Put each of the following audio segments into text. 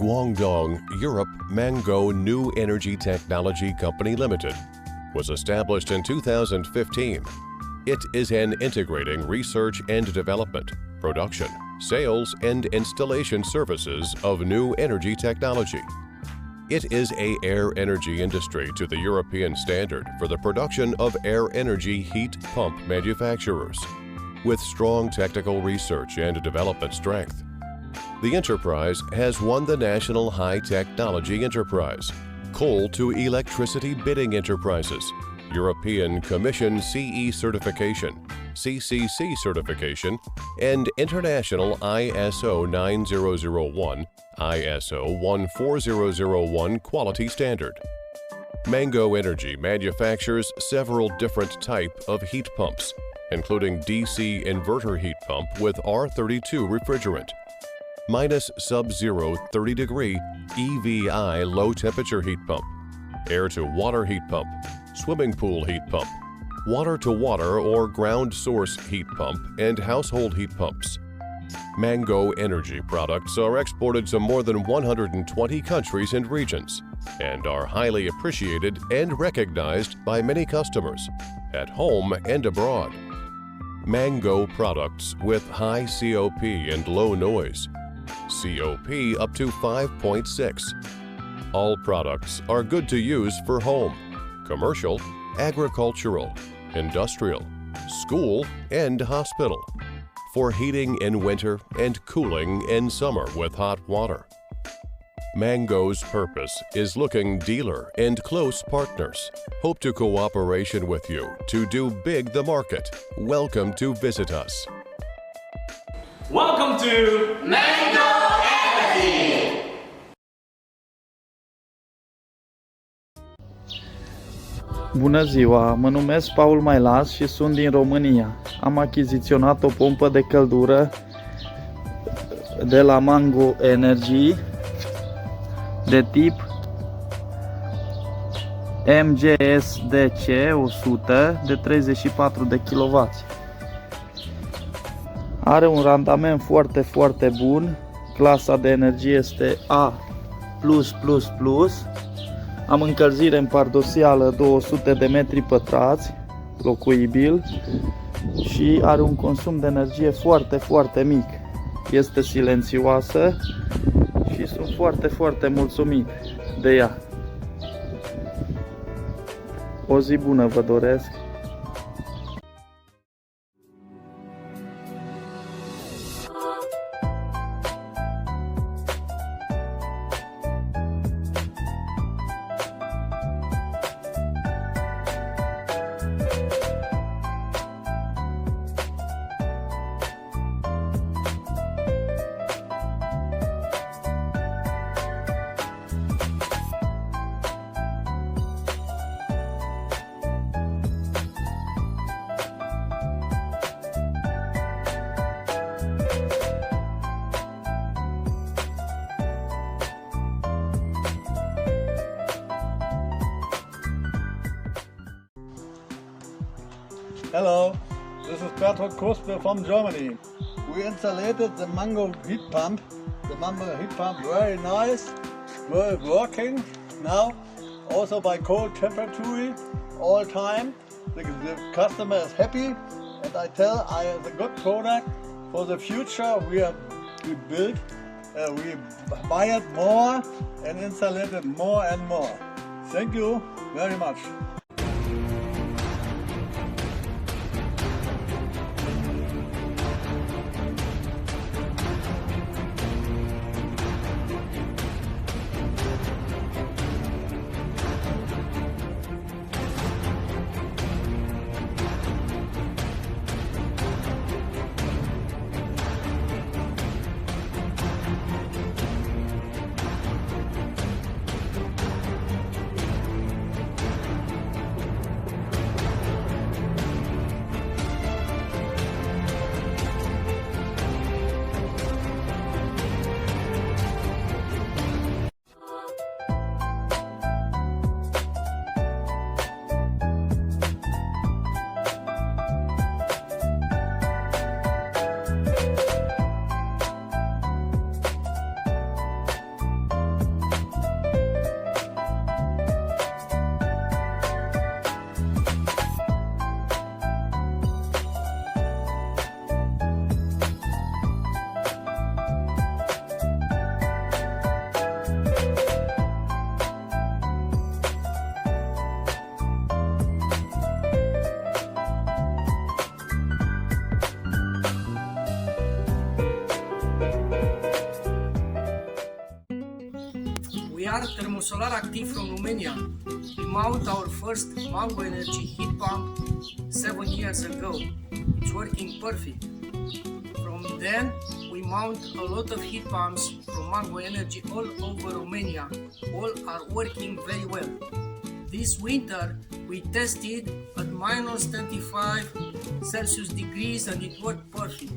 Guangdong, Europe, Mango New Energy Technology Company Limited was established in 2015. It is an integrating research and development, production, sales, and installation services of new energy technology. It is an air energy industry to the European standard for the production of air energy heat pump manufacturers, with strong technical research and development strength. The enterprise has won the National High Technology Enterprise, Coal to Electricity Bidding Enterprises, European Commission CE certification, CCC certification, and International ISO 9001, ISO 14001 quality standard. Mango Energy manufactures several different types of heat pumps, including DC inverter heat pump with R32 refrigerant, minus sub-zero 30-degree EVI low-temperature heat pump, air-to-water heat pump, swimming pool heat pump, water-to-water or ground source heat pump, and household heat pumps. Mango Energy products are exported to more than 120 countries and regions and are highly appreciated and recognized by many customers, at home and abroad. Mango products with high COP and low noise. COP up to 5.6. All products are good to use for home, commercial, agricultural, industrial, school, and hospital, for heating in winter and cooling in summer with hot water. Mango's purpose is looking dealer and close partners. Hope to cooperation with you to do big the market. Welcome to visit us. Welcome to Mango Energy! Bună ziua, mă numesc Paul Mailas și sunt din România. Am achiziționat o pompă de căldură de la Mango Energy de tip MGSDC 100 de 34 de kW. Are un randament foarte bun. Clasa de energie este A+++. Am încălzire în pardosială 200 de metri pătrați, locuibil, și are un consum de energie foarte mic. Este silențioasă și sunt foarte mulțumit de ea. O zi bună vă doresc! Hello, this is Bertolt Kuspe from Germany. We installed the Mango heat pump. The Mango heat pump very nice, well working now, also by cold temperature all time. The customer is happy, and I tell I have a good product for the future. We buy it more and install it more and more. Thank you very much. We are Thermosolar Active from Romania. We mount our first Mango Energy heat pump 7 years ago. It's working perfect. From then, we mount a lot of heat pumps from Mango Energy all over Romania. All are working very well. This winter, we tested at minus 25 Celsius degrees and it worked perfect.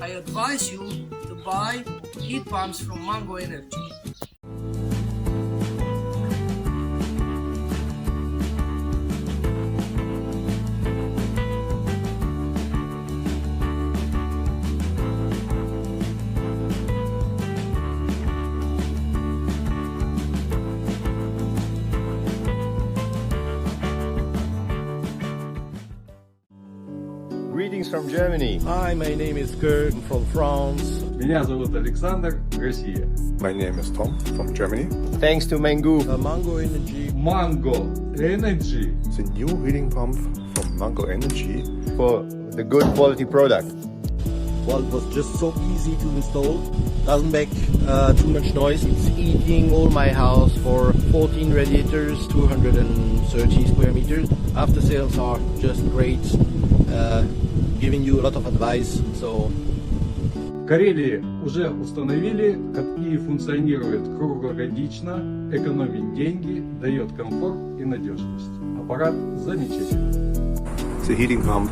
I advise you to buy heat pumps from Mango Energy. Greetings from Germany. Hi, my name is Kurt from France. Меня зовут Александр, Россия. My name is Tom from Germany. Thanks to Mango. Mango Energy. Mango Energy. The new heating pump from Mango Energy. For the good quality product. Well, it was just so easy to install. Doesn't make too much noise. It's heating all my house for 14 radiators, 230 square meters. After sales are just great. Giving you a lot of advice. So В Карелии уже установили, катки функционируют круглогодично, экономит деньги, дает комфорт и надежность. Аппарат замечательный. The heating pump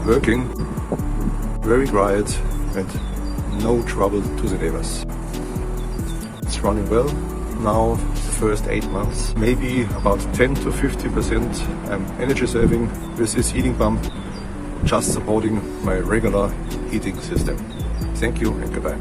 working, very quiet and no trouble to the neighbors. It's running well. Now the first 8 months, maybe about 10 to 50% energy saving with this heating pump, just supporting my regular heating system. Thank you and goodbye.